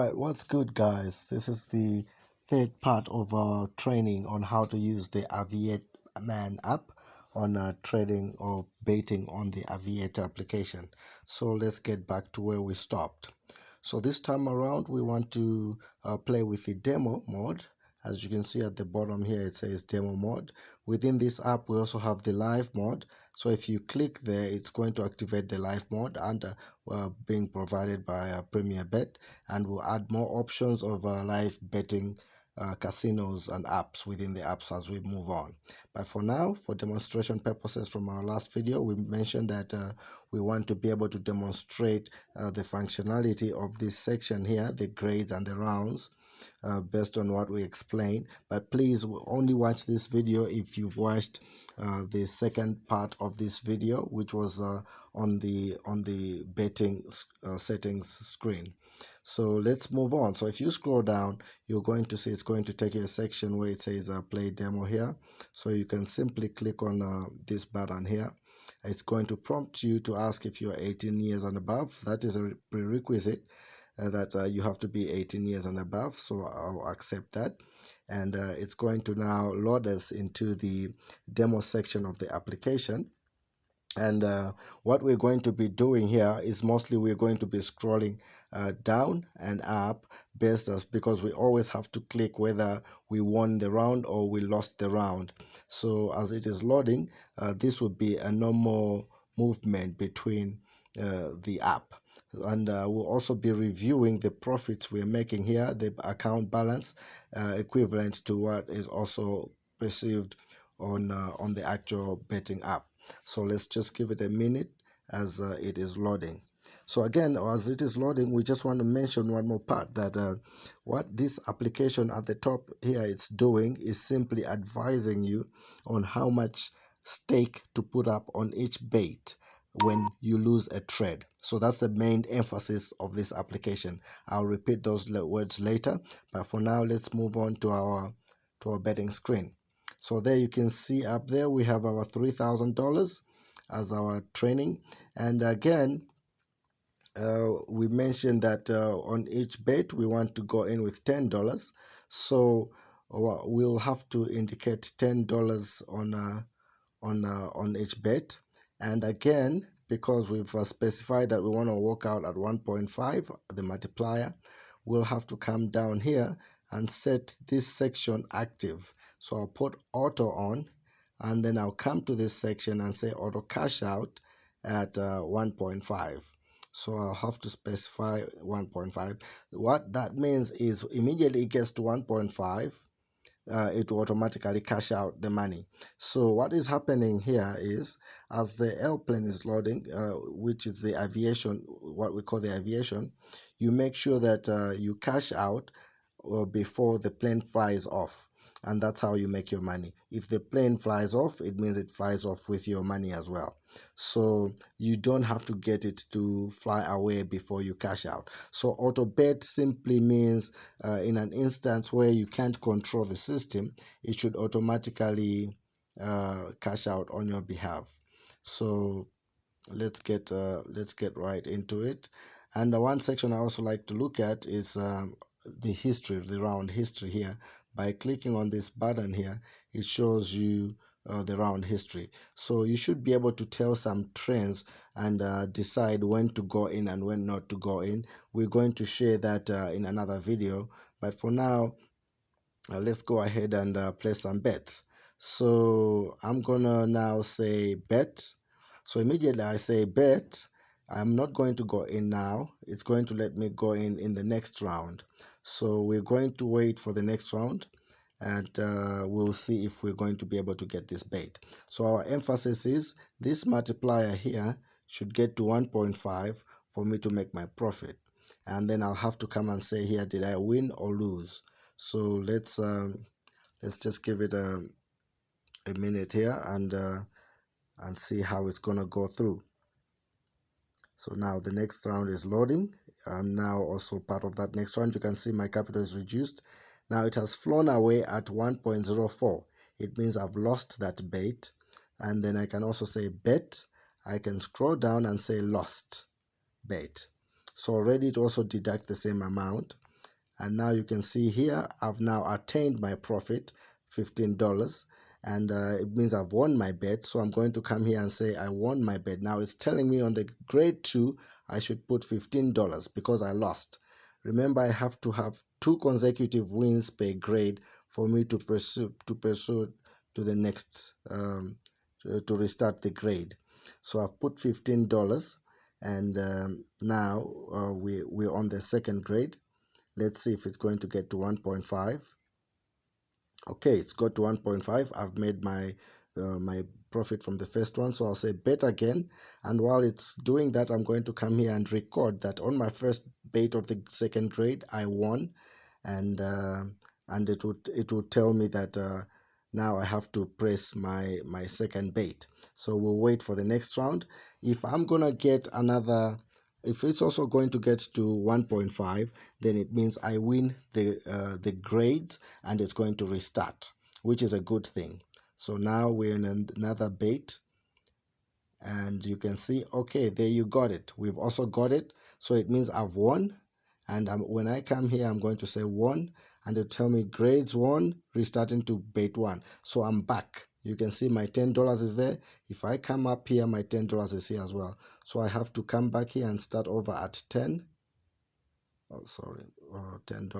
Alright, what's good guys? This is the third part of our training on how to use the AviatMan app on trading or baiting on the Aviator application. So let's get back to where we stopped. So this time around we want to play with the demo mode. As you can see at the bottom here, it says demo mode. Within this app we also have the live mode. So if you click there, it's going to activate the live mode and being provided by PremierBet, and we'll add more options of live betting casinos and apps within the apps as we move on. But for now, for demonstration purposes from our last video, we mentioned that we want to be able to demonstrate the functionality of this section here, the grades and the rounds, based on what we explained. But please only watch this video if you've watched the second part of this video, which was on the betting settings screen. So let's move on. So if you scroll down, you're going to see it's going to take you a section where it says play demo here. So you can simply click on this button here. It's going to prompt you to ask if you're 18 years and above. That is a prerequisite. That you have to be 18 years and above, so I'll accept that. And it's going to now load us into the demo section of the application. And what we're going to be doing here is mostly we're going to be scrolling down and up because we always have to click whether we won the round or we lost the round. So as it is loading, this would be a normal movement between the app. And we'll also be reviewing the profits we're making here, the account balance, equivalent to what is also perceived on the actual betting app. So let's just give it a minute as it is loading. So again, as it is loading, we just want to mention one more part, that what this application at the top here is doing is simply advising you on how much stake to put up on each bait when you lose a trade. So that's the main emphasis of this application. I'll repeat those words later, but for now let's move on to our betting screen. So there you can see up there we have our $3,000 as our training. And again, we mentioned that on each bet we want to go in with $10. So we'll have to indicate $10 on each bet. And again, because we've specified that we want to work out at 1.5, the multiplier, we'll have to come down here and set this section active. So I'll put auto on, and then I'll come to this section and say auto cash out at 1.5. So I'll have to specify 1.5. What that means is immediately it gets to 1.5, it will automatically cash out the money. So what is happening here is, as the airplane is loading, which is the aviation, what we call the aviation, you make sure that you cash out before the plane flies off, and that's how you make your money. If the plane flies off, it means it flies off with your money as well. So you don't have to get it to fly away before you cash out. So auto bet simply means in an instance where you can't control the system, it should automatically cash out on your behalf. So let's get right into it. And one section I also like to look at is the history, the round history here. By clicking on this button here, it shows you the round history. So you should be able to tell some trends and decide when to go in and when not to go in. We're going to share that in another video, but for now let's go ahead and place some bets. So I'm gonna now say bet. So immediately I say bet, I'm not going to go in now. It's going to let me go in the next round. So we're going to wait for the next round, and we'll see if we're going to be able to get this bait. So our emphasis is this multiplier here should get to 1.5 for me to make my profit. And then I'll have to come and say here, did I win or lose? So let's just give it a minute here and see how it's gonna go through. So now the next round is loading. I'm now also part of that next round. You can see my capital is reduced. Now it has flown away at 1.04. It means I've lost that bait. And then I can also say bet. I can scroll down and say lost bait. So already it also deducts the same amount. And now you can see here I've now attained my profit, $15, and it means I've won my bet. So I'm going to come here and say I won my bet. Now it's telling me on the grade 2 I should put $15 because I lost. Remember, I have to have 2 consecutive wins per grade for me to pursue to the next to restart the grade. So I've put $15, and now we're on the second grade. Let's see if it's going to get to 1.5. Okay, it's got to 1.5. I've made my profit from the first one, so I'll say bet again. And while it's doing that, I'm going to come here and record that on my first bait of the second grade I won, and it would tell me that now I have to press my second bait. So we'll wait for the next round. If I'm gonna get another, if it's also going to get to 1.5, then it means I win the grades and it's going to restart, which is a good thing. So now we're in another bait, and you can see, okay, there you got it. We've also got it, so it means I've won. And when I come here, I'm going to say 1, and it'll tell me grades 1, restarting to bait 1. So I'm back. You can see my $10 is there. If I come up here, my $10 is here as well. So I have to come back here and start over at 10. Oh, sorry, $10.